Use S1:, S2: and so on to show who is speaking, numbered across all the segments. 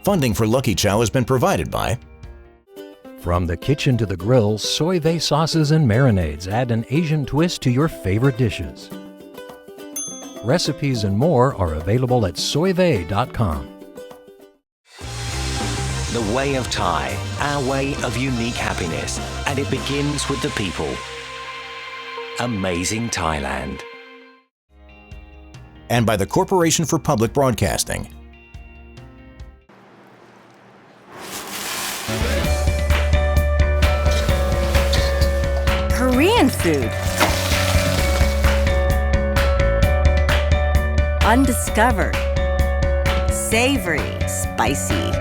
S1: Funding for Lucky Chow has been provided by
S2: From the kitchen to the grill, soy vey sauces and marinades add an Asian twist to your favorite dishes. Recipes and more are available at soyvey.com.
S3: The way of Thai, our way of unique happiness, and it begins with the people. Amazing Thailand.
S1: and by the Corporation for Public Broadcasting.
S4: Korean food. Undiscovered. Savory, spicy,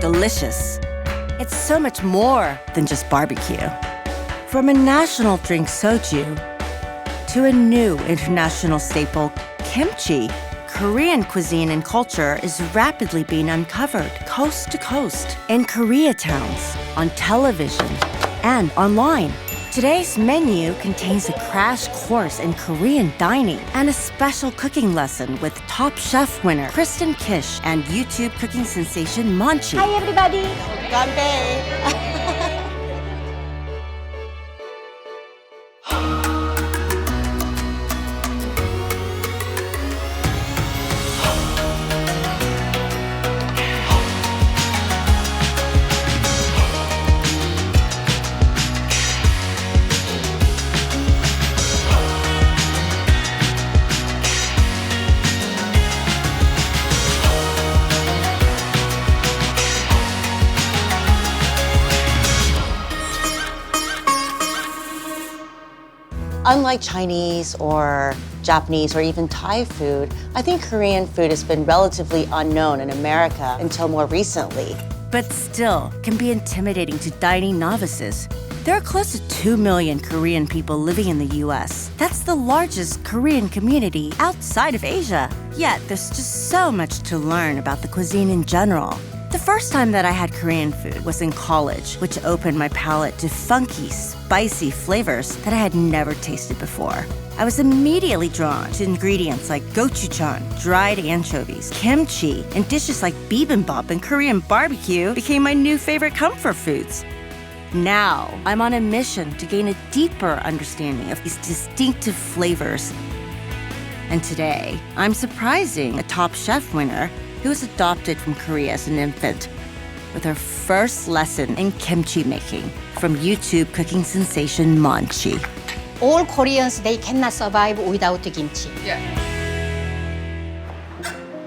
S4: delicious. It's so much more than just barbecue. From a national drink soju to a new international staple, kimchi, Korean cuisine and culture is rapidly being uncovered coast to coast in Koreatowns, on television, and online. Today's menu contains a crash course in Korean dining and a special cooking lesson with top chef winner Kristen Kish and YouTube cooking sensation Monchi.
S5: Hi everybody!
S4: Ganbei!
S5: Unlike Chinese or Japanese or even Thai food, I think Korean food has been relatively unknown in America until more recently.
S4: But still can be intimidating to dining novices. There are close to 2 million Korean people living in the US. That's the largest Korean community outside of Asia. Yet there's just so much to learn about the cuisine in general. The first time that I had Korean food was in college, which opened my palate to funky, spicy flavors that I had never tasted before. I was immediately drawn to ingredients like gochujang, dried anchovies, kimchi, and dishes like bibimbap and Korean barbecue became my new favorite comfort foods. Now, I'm on a mission to gain a deeper understanding of these distinctive flavors. And today, I'm surprising a top chef winner who was adopted from Korea as an infant with her first lesson in kimchi making from YouTube cooking sensation Monchi.
S6: All Koreans, they cannot survive without kimchi.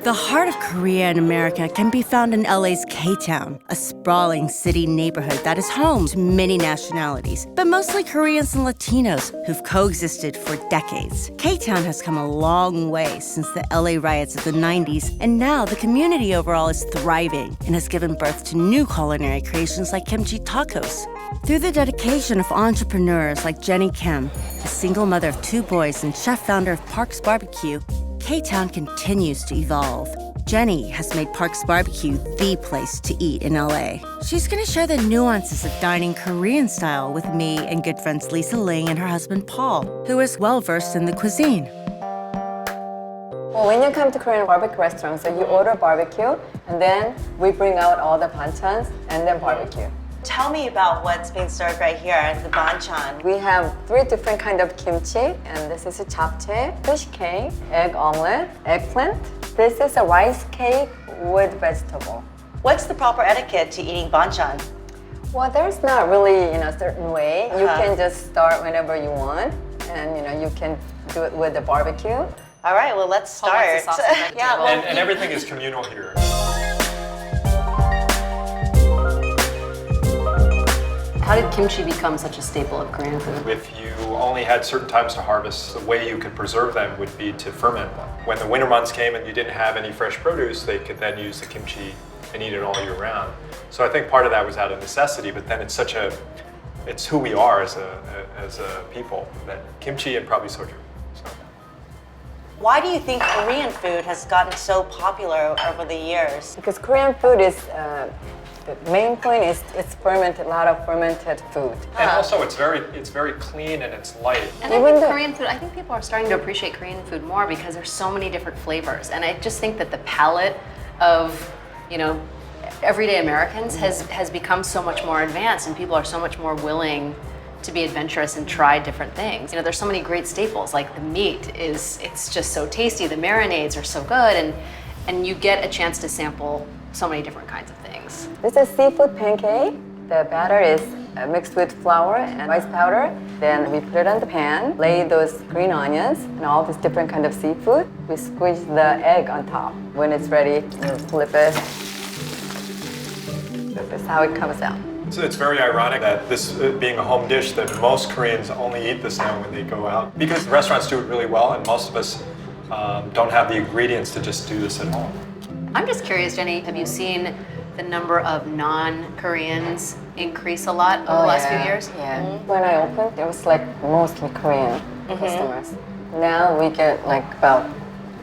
S4: The heart of Korea and America can be found in LA's K-Town, a sprawling city neighborhood that is home to many nationalities, but mostly Koreans and Latinos who've coexisted for decades. K-Town has come a long way since the LA riots of the 90s, and now the community overall is thriving and has given birth to new culinary creations like kimchi tacos. Through the dedication of entrepreneurs like Jenny Kim, a single mother of 2 boys and chef-founder of Parks Barbecue, K-Town continues to evolve. Jenny has made Parks Barbecue the place to eat in LA. She's gonna share the nuances of dining Korean style with me and good friends Lisa Ling and her husband Paul, who is well-versed in the cuisine.
S7: Well, when you come to Korean barbecue restaurants, so you order barbecue, and then we bring out all the banchans and then barbecue.
S5: Tell me about what's being served right here, the banchan.
S7: We have 3 different kinds of kimchi, and this is a japchae, fish cake, egg omelet, eggplant. This is a rice cake with vegetable.
S5: What's the proper etiquette to eating banchan?
S7: Well, there's not really, a certain way. You can just start whenever you want, and you can do it with the barbecue.
S5: All right, well, let's start.
S8: And everything is communal here.
S9: How did kimchi become such a staple of Korean food?
S8: If you only had certain times to harvest, the way you could preserve them would be to ferment them. When the winter months came and you didn't have any fresh produce, they could then use the kimchi and eat it all year round. So I think part of that was out of necessity, but then it's who we are as a people, that kimchi and probably soju. So.
S5: Why do you think Korean food has gotten so popular over the years?
S7: Because Korean food is, the main point is it's fermented, a lot of fermented food.
S8: And also it's very clean and it's light.
S9: And I think Korean food, I think people are starting to appreciate Korean food more because there's so many different flavors. And I just think that the palette of, Everyday Americans has become so much more advanced, and people are so much more willing to be adventurous and try different things. You know, there's so many great staples, like the meat it's just so tasty, the marinades are so good, and you get a chance to sample so many different kinds of things.
S7: This is seafood pancake. The batter is mixed with flour and rice powder. Then we put it on the pan, lay those green onions and all this different kind of seafood. We squeeze the egg on top. When it's ready, you flip it. This is how it comes out.
S8: So it's very ironic that this being a home dish, that most Koreans only eat this now when they go out, because the restaurants do it really well, and most of us don't have the ingredients to just do this at home.
S9: I'm just curious, Jenny, have you seen the number of non-Koreans increase a lot over the last few years?
S7: Yeah. When I opened, it was like mostly Korean customers. Now we get like about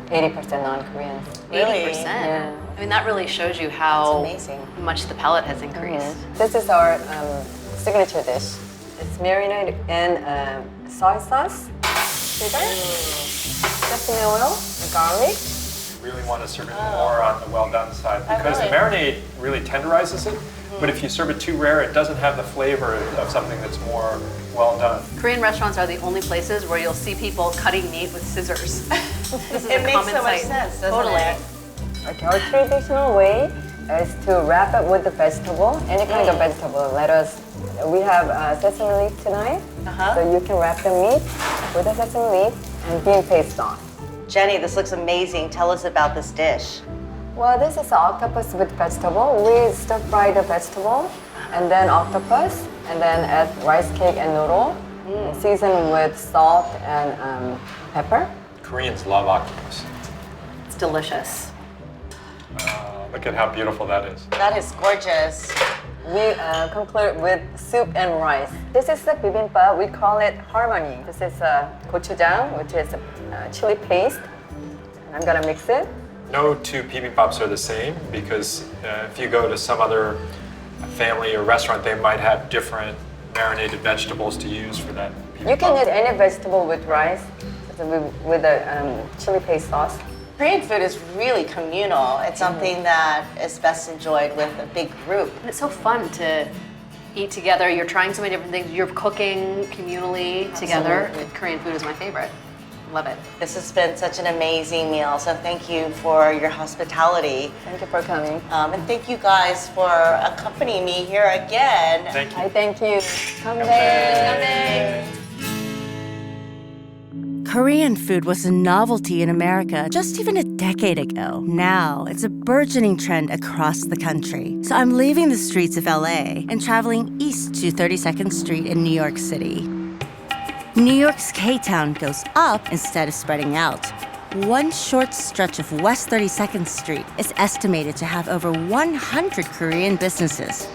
S7: 80% non-Koreans.
S9: 80%?
S7: Yeah.
S9: I mean, that really shows you how
S5: amazing.
S9: much the palate has increased.
S7: This is our signature dish. It's marinated in soy sauce, sugar, sesame oil, and garlic.
S8: Really want to serve it more on the well done side, because the marinade really tenderizes it, but if you serve it too rare, it doesn't have the flavor of something that's more well done.
S9: Korean restaurants are the only places where you'll see people cutting meat with scissors. This is
S5: It
S9: a
S5: makes
S9: common
S5: so much
S9: sight.
S5: sense, doesn't
S9: Totally.
S5: it?
S7: Okay, our traditional way is to wrap it with the vegetable, any kind of vegetable. We have sesame leaf tonight, so you can wrap the meat with the sesame leaf and bean paste sauce.
S5: Jenny, this looks amazing. Tell us about this dish.
S7: Well, this is octopus with vegetable. We stir fry the vegetable and then octopus, and then add rice cake and noodle, and season with salt and pepper.
S8: Koreans love octopus.
S9: It's delicious.
S8: Look at how beautiful that is.
S5: That is gorgeous.
S7: We conclude with soup and rice. This is the bibimbap. We call it harmony. This is gochujang, which is a chili paste. And I'm gonna mix it.
S8: No two bibimbap's are the same, because if you go to some other family or restaurant, they might have different marinated vegetables to use for that bibimbap.
S7: You can add any vegetable with rice, with a chili paste sauce.
S5: Korean food is really communal. It's something that is best enjoyed with a big group.
S9: And it's so fun to eat together. You're trying so many different things. You're cooking communally together. Korean food is my favorite. Love it.
S5: This has been such an amazing meal, so thank you for your hospitality.
S7: Thank you for coming.
S5: And thank you guys for accompanying me here again.
S8: Thank you.
S7: I thank you. Come back.
S4: Korean food was a novelty in America just even a decade ago. Now, it's a burgeoning trend across the country. So I'm leaving the streets of LA and traveling east to 32nd Street in New York City. New York's K-Town goes up instead of spreading out. One short stretch of West 32nd Street is estimated to have over 100 Korean businesses.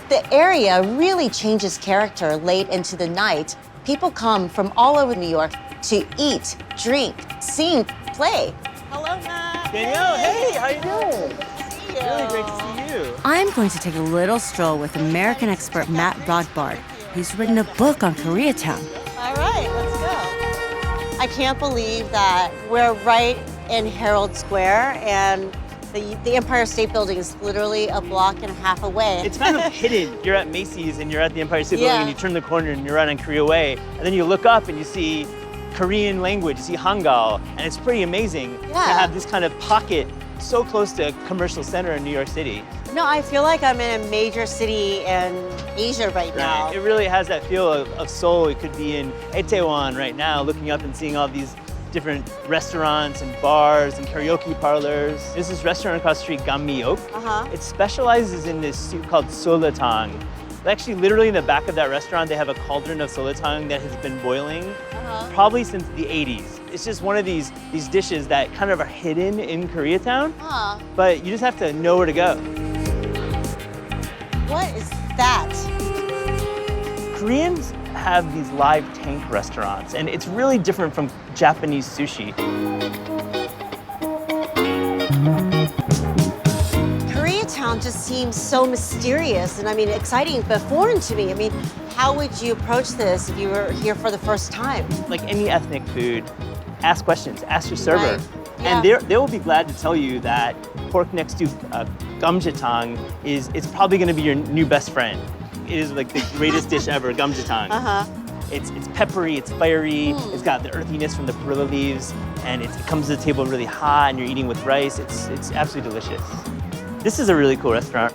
S5: The area really changes character late into the night. People come from all over New York to eat, drink, sing, play. Hello, Matt.
S10: Danielle, hey, how you doing?
S5: See you.
S10: Really great to see you.
S4: I'm going to take a little stroll with American expert Matt Rodbard, who's written a book on Koreatown.
S5: All right, let's go. I can't believe that we're right in Herald Square, and the Empire State Building is literally a block and a half away.
S10: It's kind of hidden. You're at Macy's and you're at the Empire State Building and you turn the corner and you're right on Korea Way. And then you look up and you see Korean language, you see Hangul, and it's pretty amazing to have this kind of pocket so close to a commercial center in New York City.
S5: No, I feel like I'm in a major city in Asia right now.
S10: It really has that feel of Seoul. It could be in Itaewon right now, looking up and seeing all these different restaurants and bars and karaoke parlors. There's this restaurant across the street, Gammiok. It specializes in this soup called solatang. Actually, literally in the back of that restaurant, they have a cauldron of solatang that has been boiling probably since the 80s. It's just one of these dishes that kind of are hidden in Koreatown, but you just have to know where to go.
S5: What is that?
S10: Koreans have these live tank restaurants, and it's really different from Japanese sushi.
S5: Koreatown just seems so mysterious and exciting but foreign to me. How would you approach this if you were here for the first time?
S10: Like any ethnic food, ask questions, ask your server. And they will be glad to tell you that pork next to gamjatang it's probably going to be your new best friend. It is like the greatest dish ever, gamjatang. It's peppery, it's fiery, it's got the earthiness from the perilla leaves, and it comes to the table really hot, and you're eating with rice. It's absolutely delicious. This is a really cool restaurant.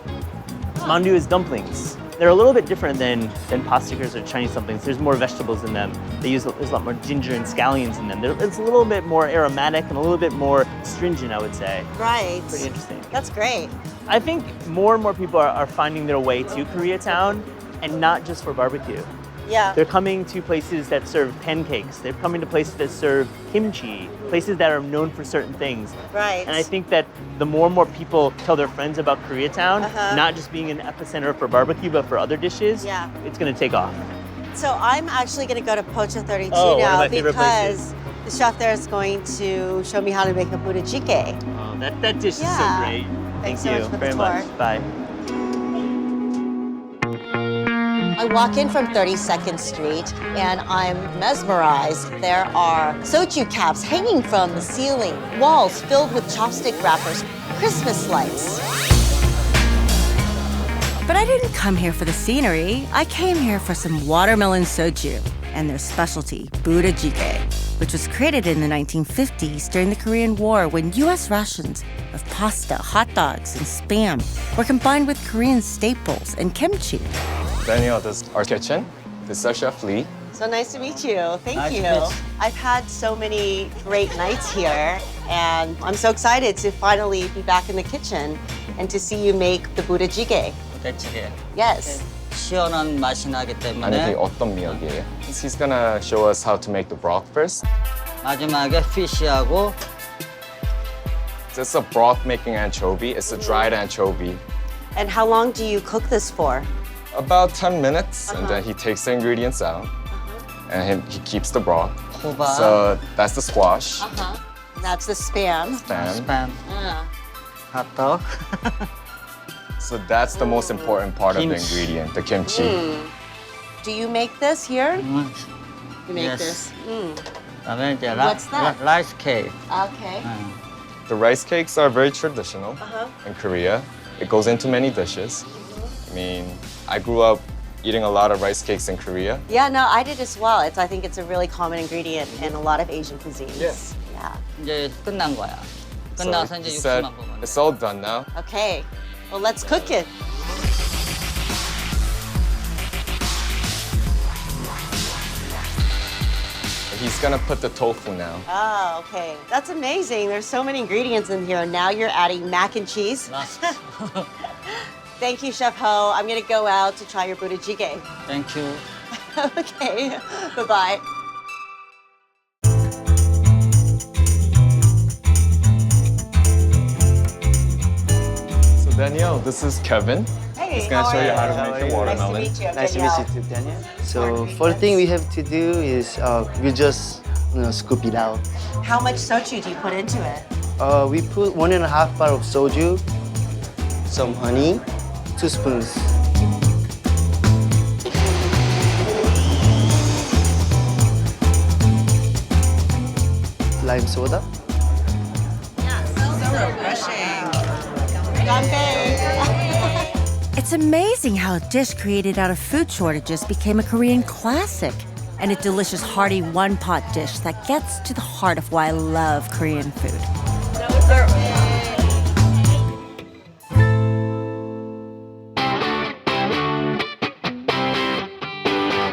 S10: Mandu is dumplings. They're a little bit different than pastakers or Chinese dumplings. There's more vegetables in them. There's a lot more ginger and scallions in them. It's a little bit more aromatic and a little bit more stringent, I would say.
S5: Right.
S10: Pretty interesting.
S5: That's great.
S10: I think more and more people are finding their way to Koreatown, and not just for barbecue.
S5: Yeah.
S10: They're coming to places that serve pancakes. They're coming to places that serve kimchi, places that are known for certain things.
S5: Right.
S10: And I think that the more and more people tell their friends about Koreatown, not just being an epicenter for barbecue, but for other dishes, it's going to take off.
S5: So I'm actually going to go to Pocha 32
S10: one of
S5: now
S10: my favorite
S5: because the chef there is going to show me how to make a Buddha jjigae.
S10: Oh, that dish is so great.
S5: Thanks
S10: Thank
S5: so
S10: you
S5: much for the
S10: very
S5: tour.
S10: much. Bye.
S5: I walk in from 32nd Street and I'm mesmerized. There are soju caps hanging from the ceiling, walls filled with chopstick wrappers, Christmas lights.
S4: But I didn't come here for the scenery. I came here for some watermelon soju and their specialty, Buddha jjigae, which was created in the 1950s during the Korean War when U.S. rations of pasta, hot dogs, and Spam were combined with Korean staples and kimchi.
S11: Daniel, this is our kitchen. This is our Chef Lee.
S5: So nice to meet you. Thank you.
S11: to meet you.
S5: I've had so many great nights here, and I'm so excited to finally be back in the kitchen and to see you make the Buddha jjigae.
S12: 부대찌개.
S5: Yes.
S12: 시원한 맛이 나기
S11: And
S12: 때문에
S11: 이게 어떤 미역이에요? He's gonna show us how to make the broth first.
S12: 마지막에 피쉬하고
S11: It's a broth making anchovy. It's a dried anchovy.
S5: And how long do you cook this for?
S11: About 10 minutes, and then he takes the ingredients out, and he keeps the broth.
S12: 호박,
S11: So that's the squash.
S5: That's the Spam.
S11: Spam.
S12: 핫도그.
S11: So that's the most important part of the
S12: Kimchi.
S11: ingredient, the kimchi.
S5: Do you make this here? You make
S12: Yes.
S5: this.
S12: 그다음에 이제
S5: What's that?
S12: 라이스 케이크.
S5: Okay.
S11: The rice cakes are very traditional in Korea. It goes into many dishes. I mean, I grew up eating a lot of rice cakes in Korea.
S5: Yeah, no, I did as well. I think it's a really common ingredient in a lot of Asian cuisines.
S11: Yes.
S5: Yeah.
S12: 이제 끝난 거야.
S11: So
S12: 끝나서
S11: he
S12: 이제
S11: said,
S12: 육수만 보면 돼.
S11: it's all done now.
S5: Okay. Well, let's cook it.
S11: He's gonna put the tofu now.
S5: Oh, okay. That's amazing. There's so many ingredients in here. Now you're adding mac and cheese. Thank you, Chef Ho. I'm gonna go out to try your Buddha jjigae.
S12: Thank you.
S5: Okay. Bye-bye.
S11: So Danielle, this is Kevin.
S5: Hey,
S11: He's gonna
S5: how
S11: show
S5: are
S11: you
S5: you?
S11: how to make the watermelon.
S5: Nice to meet you.
S13: Nice to meet you too, Daniel. So first thing we have to do is we just scoop it out.
S5: How much soju do you put into it?
S13: We put 1.5 bar of soju, some honey, 2 spoons. Lime soda.
S5: So refreshing. Ganbei.
S4: It's amazing how a dish created out of food shortages became a Korean classic and a delicious hearty one-pot dish that gets to the heart of why I love Korean food.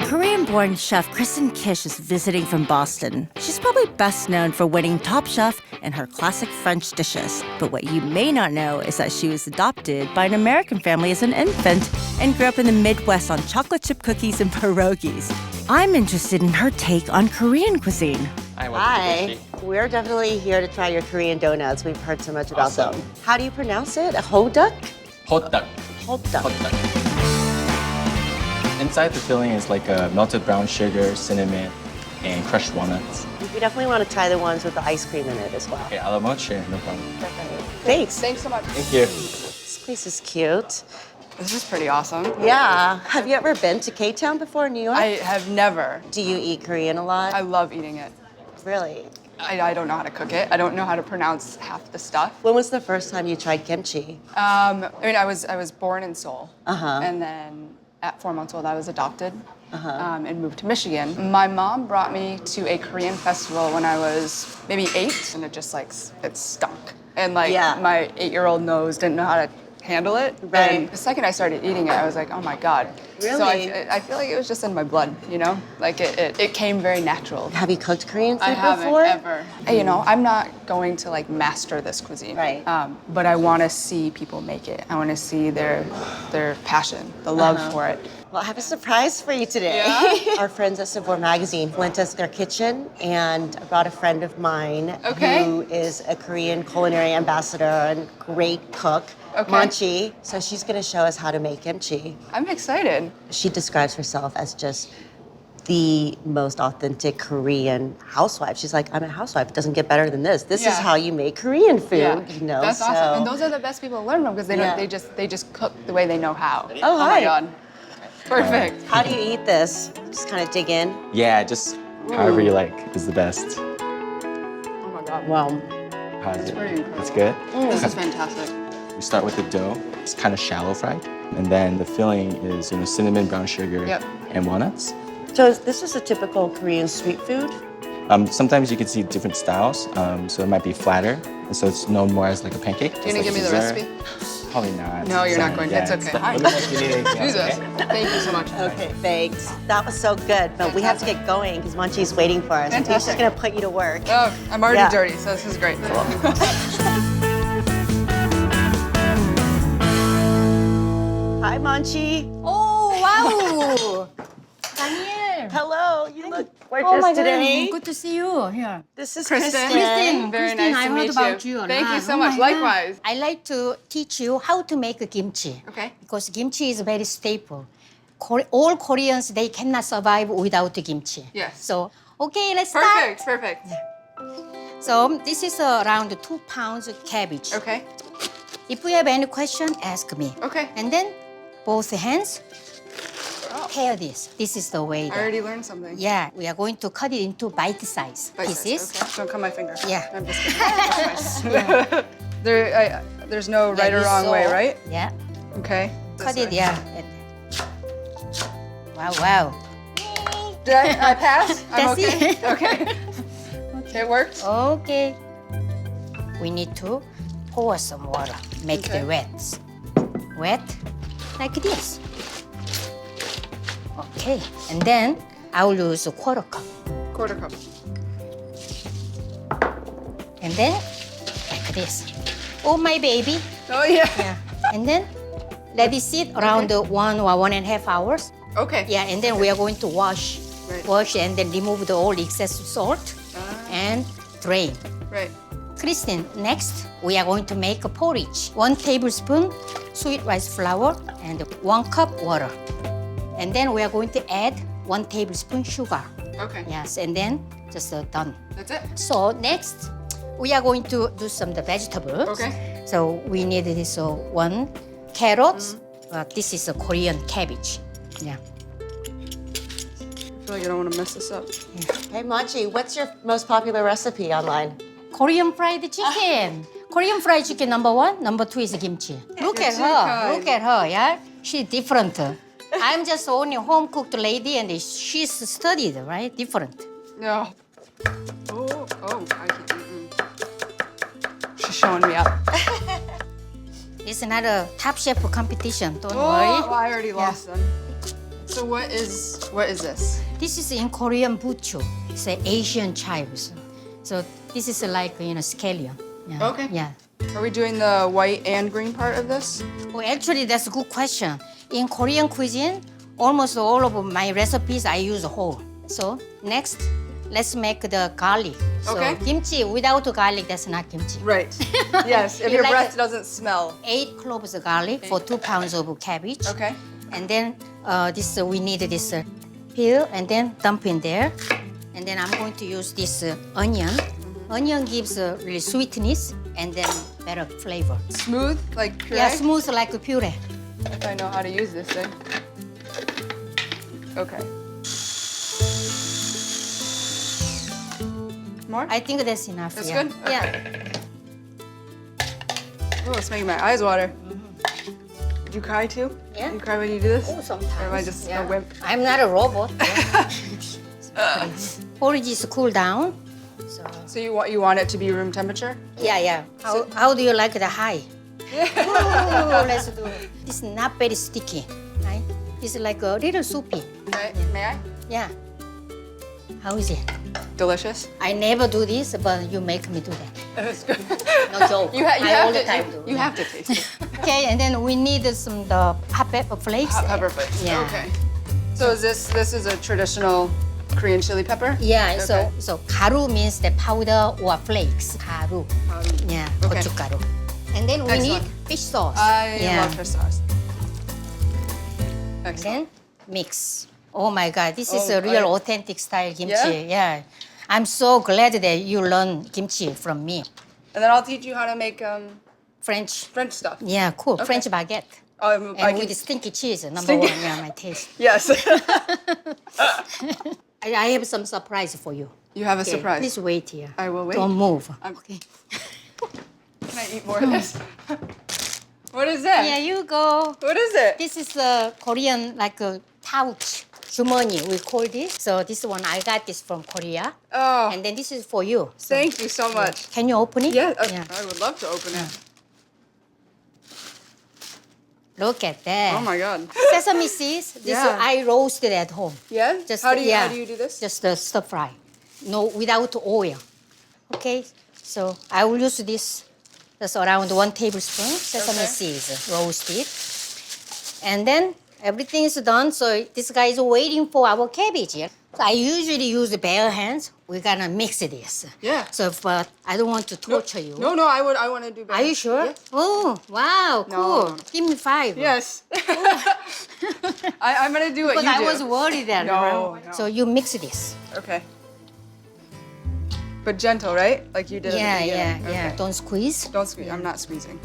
S4: Korean-born chef Kristen Kish is visiting from Boston. She's probably best known for winning Top Chef and her classic French dishes. But what you may not know is that she was adopted by an American family as an infant and grew up in the Midwest on chocolate chip cookies and pierogies. I'm interested in her take on Korean cuisine.
S5: Hi. We're definitely here to try your Korean donuts. We've heard so much about them. How do you pronounce it? Hoduk?
S14: Hoduk.
S5: Hoduk.
S14: Inside the filling is like melted brown sugar, cinnamon, and crushed walnuts.
S5: We definitely want to try the ones with the ice cream in it as well.
S14: Okay, a la mode, sure, no problem.
S5: Thanks.
S15: Thanks so much.
S14: Thank you.
S5: This place is cute.
S15: This is pretty awesome.
S5: Yeah. Have you ever been to K-Town before in New York?
S15: I have never.
S5: Do you eat Korean a lot?
S15: I love eating it.
S5: Really?
S15: I don't know how to cook it. I don't know how to pronounce half the stuff.
S5: When was the first time you tried kimchi?
S15: I mean, I was born in Seoul, and then at 4 months old, I was adopted and moved to Michigan. My mom brought me to a Korean festival when I was maybe 8, and it just like it stunk, and like my 8-year-old nose didn't know how to handle it.
S5: Right.
S15: And the second I started eating it, I was like, oh my God.
S5: Really?
S15: So I feel like it was just in my blood, you know? Like it came very natural.
S5: Have you cooked Korean food
S15: I haven't
S5: before?
S15: ever. You know, I'm not going to like master this cuisine.
S5: Right.
S15: But I want to see people make it. I want to see their passion, the love for it.
S5: Well, I have a surprise for you today.
S15: Yeah?
S5: Our friends at Savour Magazine lent us their kitchen, and I brought a friend of mine who is a Korean culinary ambassador and great cook, Manchi. So she's going to show us how to make kimchi.
S15: I'm excited.
S5: She describes herself as just the most authentic Korean housewife. She's like, I'm a housewife. It doesn't get better than this. This is how you make Korean food, you know?
S15: That's awesome. And those are the best people to learn from because they don't. They just cook the way they know how.
S5: Oh,
S15: my God. Perfect.
S5: How do you eat this? Just kind of dig in?
S14: Yeah, just however you like is the best.
S15: Oh my God.
S5: Wow.
S14: How's
S15: That's
S14: it?
S15: pretty incredible.
S14: It's good?
S15: This is fantastic.
S14: We start with the dough. It's kind of shallow fried. And then the filling is, cinnamon, brown sugar, and walnuts.
S5: So this is a typical Korean street food?
S14: Sometimes you can see different styles. So it might be flatter. And so it's known more as like a pancake.
S15: Can you give me the recipe?
S14: Probably not.
S15: No, you're not
S14: Sorry.
S15: going. It's okay.
S14: Let me know if you need anything else,
S15: Jesus.
S14: okay?
S15: Thank you so much.
S5: Okay, thanks. That was so good, but we have to get going because Manchi's waiting for us. I think she's gonna put you to work.
S15: Oh, I'm already dirty, so this is great.
S5: Hi, Manchi.
S6: Oh, wow. Daniel.
S5: Hello, you look
S6: Oh
S5: gorgeous
S6: my
S5: today.
S6: God. Good to see you here.
S5: This is
S15: Kristen.
S5: Kristen.
S15: Very
S6: Christine,
S15: nice
S6: I
S15: to
S6: heard
S15: meet
S6: about
S15: you.
S6: you.
S15: Thank you so
S6: Oh
S15: much.
S6: my God.
S15: Likewise.
S6: I like to teach you how to make kimchi.
S15: Okay.
S6: Because kimchi is very staple. All Koreans, they cannot survive without kimchi.
S15: Yes.
S6: So, okay, let's
S15: Perfect.
S6: start.
S15: Perfect.
S6: So this is around 2 pounds of cabbage.
S15: Okay.
S6: If you have any question, ask me.
S15: Okay.
S6: And then both hands, pair this. This is the way.
S15: I already learned something.
S6: Yeah, we are going to cut it into bite-sized pieces.
S15: Okay. Don't cut my finger.
S6: Yeah.
S15: I'm just kidding. There's no right or wrong way, right?
S6: Yeah.
S15: Okay.
S6: Cut it, yeah. Wow, wow.
S15: Did I pass? I'm
S6: That's
S15: okay?
S6: it.
S15: Okay. It worked?
S6: Okay. We need to pour some water. Make
S15: Okay.
S6: it wet. Wet, like this. Okay, and then I will use a quarter cup.
S15: Quarter cup.
S6: And then, like this. Oh, my baby.
S15: Oh, yeah.
S6: Yeah. And then, let it sit around 1 or 1.5 hours.
S15: Okay.
S6: Yeah, and then we are going to wash.
S15: Right.
S6: Wash and then remove all excess salt and drain.
S15: Right.
S6: Christine, next we are going to make a porridge. 1 tablespoon sweet rice flour and 1 cup water. And then we are going to add 1 tablespoon sugar.
S15: Okay.
S6: Yes, and then just done.
S15: That's it.
S6: So next, we are going to do some the vegetables.
S15: Okay.
S6: So we need this 1 carrot. This is a Korean cabbage. Yeah.
S15: I feel like I don't want to mess this up.
S5: Hey, Manchi, what's your most popular recipe online?
S6: Korean fried chicken. Korean fried chicken #1, #2 is kimchi. Look at her. Look at her. Yeah, she's different. I'm just only home cooked lady, and she's studied, right? Different.
S15: No. Oh, I can't. She's showing me up.
S6: It's not a Top Chef competition. Don't
S15: Oh,
S6: worry.
S15: well, I already lost them. So what is this?
S6: This is in Korean bucho. It's an Asian chives. So this is like scallion. Yeah.
S15: Okay.
S6: Yeah.
S15: Are we doing the white and green part of this?
S6: Well, actually, that's a good question. In Korean cuisine, almost all of my recipes I use whole. So next, let's make the garlic.
S15: Okay.
S6: So kimchi without garlic, that's not kimchi.
S15: Right. Yes, if
S6: You
S15: your
S6: like
S15: breath
S6: it?
S15: doesn't smell.
S6: 8 cloves of garlic for 2 pounds of cabbage.
S15: Okay.
S6: And then we need this peel and then dump in there. And then I'm going to use this onion. Onion gives really sweetness and then better flavor.
S15: Smooth, like puree?
S6: Yeah, smooth like a puree.
S15: If I know how to use this thing. Okay. More?
S6: I think that's enough.
S15: That's
S6: yeah.
S15: good?
S6: Yeah.
S15: Oh, it's making my eyes water. Did you cry too?
S6: Yeah.
S15: You cry when you do this?
S6: Oh, sometimes.
S15: Or am I just a wimp?
S6: I'm not a robot. Porridge is cool down.
S15: So you want it to be room temperature?
S6: Yeah, yeah. How do you like the high? Oh, let's do it. This is not very sticky, right? It's like a little soupy.
S15: May I?
S6: Yeah. How is it?
S15: Delicious.
S6: I never do this, but you make me do that.
S15: That's good.
S6: No joke.
S15: You
S6: I all
S15: have
S6: the
S15: to.
S6: time do.
S15: You have to taste it.
S6: Okay, and then we need some the hot pepper flakes.
S15: Hot pepper flakes.
S6: Yeah.
S15: Okay. So is this is a traditional Korean chili pepper?
S6: Yeah.
S15: Okay.
S6: So garu means the powder or flakes. Garu. Yeah.
S15: Okay.
S6: 고춧가루. And then we
S15: Excellent.
S6: need fish sauce.
S15: I
S6: yeah.
S15: love fish sauce.
S6: And then mix. Oh my God, this is
S15: Oh,
S6: a real authentic style kimchi. Yeah. I'm so glad that you learned kimchi from me.
S15: And then I'll teach you how to make
S6: French
S15: stuff.
S6: Yeah, cool.
S15: Okay.
S6: French baguette.
S15: Oh,
S6: And with stinky cheese, number
S15: Stinky-
S6: one. Yeah, my taste.
S15: Yes.
S6: I have some surprise for you.
S15: You have a
S6: Okay,
S15: surprise.
S6: Please wait here.
S15: I will wait.
S6: Don't move.
S15: Okay. Can I eat more of this? What is that?
S6: Yeah, you go.
S15: What is it?
S6: This is a Korean, like a pouch, 주머니, we call this. So this one, I got this from Korea.
S15: Oh.
S6: And then this is for you. So,
S15: Thank you so much.
S6: can you open it?
S15: Yeah, I would love to open it.
S6: Look at that.
S15: Oh my God.
S6: Sesame seeds. This
S15: Yeah.
S6: I roasted at home.
S15: Yeah?
S6: Just
S15: How do you
S6: yeah,
S15: do this?
S6: Just stir fry. No, without oil. Okay. So I will use this. That's around 1 tablespoon sesame seeds roasted. And then everything is done. So this guy is waiting for our cabbage. Yeah? So I usually use the bare hands. We're gonna mix this.
S15: Yeah.
S6: So, but I don't want to torture you.
S15: No, I want to do better.
S6: Are you sure?
S15: Yeah.
S6: Oh, wow, cool.
S15: No.
S6: Give me 5.
S15: Yes. I'm going to do what
S6: Because
S15: you
S6: I
S15: do.
S6: was worried that.
S15: No,
S6: right?
S15: no.
S6: So you mix this.
S15: Okay. But gentle, right? Like you did
S6: Yeah,
S15: at the
S6: yeah,
S15: beginning.
S6: yeah.
S15: Okay.
S6: Don't squeeze.
S15: Don't squeeze. I'm not squeezing.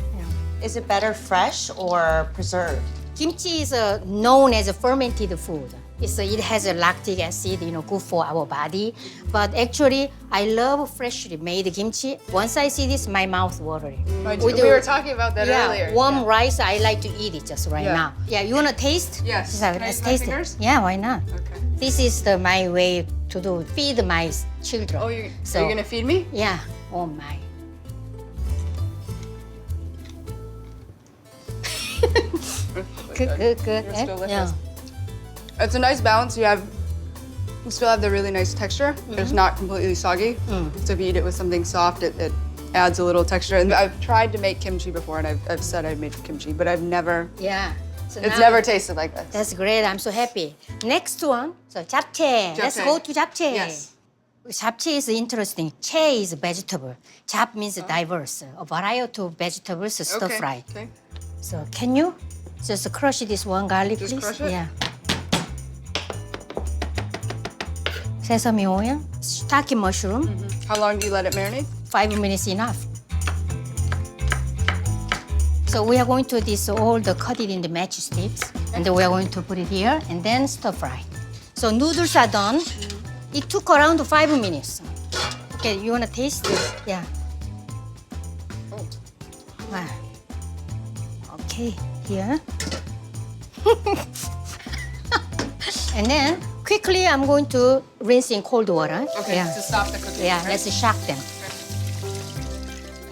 S5: Is it better fresh or preserved?
S6: Kimchi is known as a fermented food. It has a lactic acid, good for our body. But actually, I love freshly made kimchi. Once I see this, my mouth watering.
S15: We were talking about that
S6: yeah,
S15: earlier.
S6: warm rice, I like to eat it just right
S15: Yeah.
S6: now. Yeah, you wanna taste?
S15: Yes.
S6: So
S15: Can I
S6: let's
S15: use my
S6: taste
S15: fingers?
S6: it. Yeah, why not?
S15: Okay.
S6: This is my way to feed my children.
S15: Oh, are you going to feed me?
S6: Yeah. Oh my. Good.
S15: It's
S6: Eh?
S15: delicious.
S6: Yeah.
S15: It's a nice balance. You still have the really nice texture. It's not completely soggy. So if you eat it with something soft, it adds a little texture. And I've tried to make kimchi before, and I've said I've made kimchi, but I've never.
S6: Yeah. So
S15: It's
S6: now-
S15: never tasted like this.
S6: That's great. I'm so happy. Next one, so japchae. Let's
S15: Japchae.
S6: go to japchae.
S15: Yes.
S6: Japchae is interesting. Chae is vegetable. Jap means diverse. A variety of vegetables stir
S15: Okay.
S6: fry.
S15: Okay.
S6: So can you just crush this one garlic,
S15: Just
S6: please?
S15: crush it?
S6: Yeah. Sesame oil, shiitake mushroom.
S15: How long do you let it marinate?
S6: 5 minutes enough. So we are going to cut it in the matchsticks, and then we are going to put it here, and then stir fry. So noodles are done. It took around 5 minutes. Okay, you wanna taste? Yeah. Wow. Okay, here. And then quickly, I'm going to rinse in cold water.
S15: Okay,
S6: Yeah.
S15: to stop the cooking.
S6: Yeah,
S15: right?
S6: let's shock them.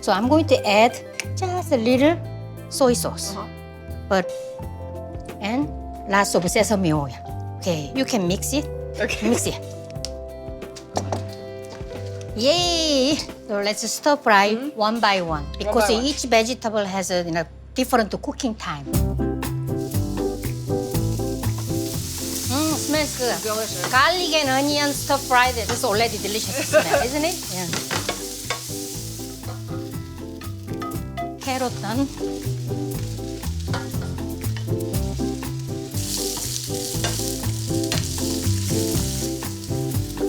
S6: So I'm going to add just a little soy sauce, and lots of sesame oil. Okay, you can mix it.
S15: Okay.
S6: Mix it. Yay! So let's stir fry one by one because
S15: by one.
S6: each vegetable has a different cooking time. Smells good.
S15: Delicious.
S6: Garlic and onion stir fried. That's already delicious smell, isn't it? Yeah. Carrot done.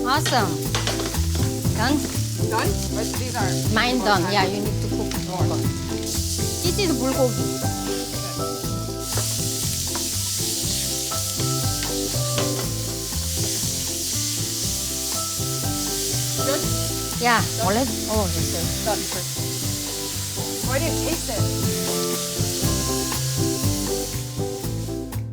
S6: Awesome. Done?
S15: Done? These aren't.
S6: Mine done. Yeah, you need to cook more. This is bulgogi.
S15: Good?
S6: Yeah, already? Oh, yes.
S15: Done. Oh, I didn't taste it.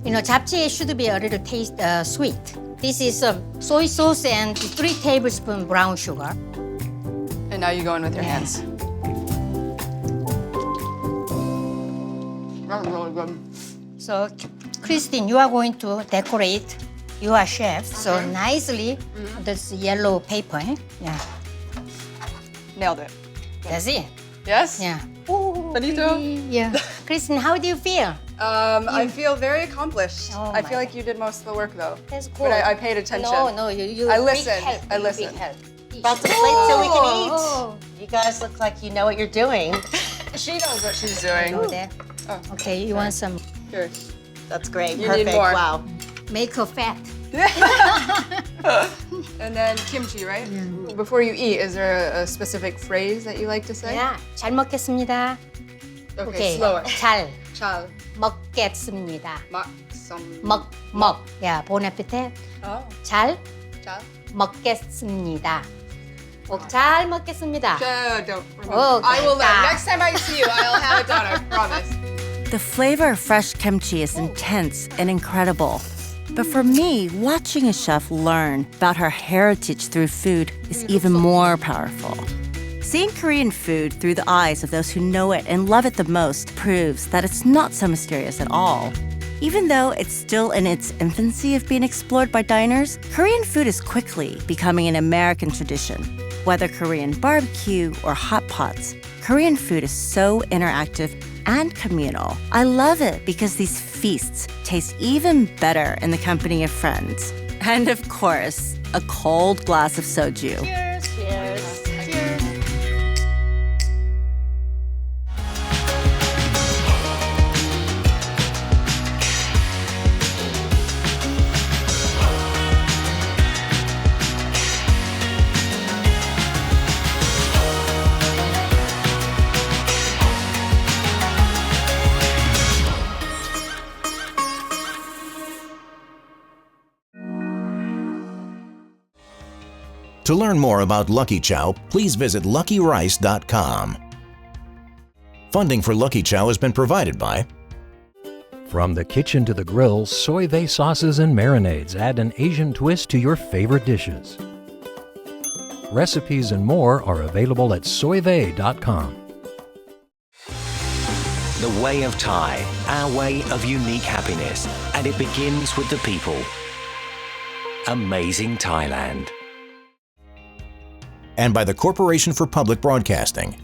S6: You know, japchae should be a little taste sweet. This is soy sauce and 3 tablespoons brown sugar.
S15: And now you go in with your hands. That's really good.
S6: So, Christine, you are going to decorate. You are chef, so nicely this yellow paper. Yeah.
S15: Nailed it.
S6: That's it.
S15: Yes?
S6: Yeah.
S15: Benito?
S6: Yeah. Christine, how do you feel?
S15: I feel very accomplished.
S6: Oh
S15: I
S6: my
S15: feel like you did most of the work though.
S6: That's cool.
S15: But I paid attention.
S6: No, you
S15: I
S6: big
S15: listened.
S6: help.
S15: I
S6: You
S15: listened.
S6: Big help.
S5: About the plate so we can eat.
S6: Oh.
S5: You guys look like you know what you're doing.
S15: She knows what she's doing.
S6: Go there.
S15: Oh,
S6: Okay, you want some?
S15: here.
S5: That's great.
S15: You
S5: Perfect.
S15: need more.
S5: Wow.
S6: Make her fat.
S15: And then kimchi, right? Before you eat, is there a specific phrase that you like to say?
S6: Yeah. 잘 먹겠습니다.
S15: Okay, slower.
S6: 잘
S15: 잘
S6: 먹겠습니다.
S15: some.
S6: 먹. Yeah, bon appetit.
S15: Oh,
S6: 잘
S15: 잘.
S6: 먹겠습니다. 잘 먹겠습니다.
S15: Don't remember.
S6: Oh,
S15: I will learn.
S6: got-
S15: Next time I see you, I'll have it done. I promise.
S4: The flavor of fresh kimchi is intense and incredible. But for me, watching a chef learn about her heritage through food is even more powerful. Seeing Korean food through the eyes of those who know it and love it the most proves that it's not so mysterious at all. Even though it's still in its infancy of being explored by diners, Korean food is quickly becoming an American tradition. Whether Korean barbecue or hot pots, Korean food is so interactive and communal. I love it because these feasts taste even better in the company of friends. And of course, a cold glass of soju.
S6: Cheers. Cheers. Cheers.
S1: To learn more about Lucky Chow, please visit luckyrice.com. Funding for Lucky Chow has been provided by
S2: From the kitchen to the grill, soy vey sauces and marinades add an Asian twist to your favorite dishes. Recipes and more are available at soyvey.com.
S3: The way of Thai, our way of unique happiness, and it begins with the people. Amazing Thailand.
S1: and by the Corporation for Public Broadcasting.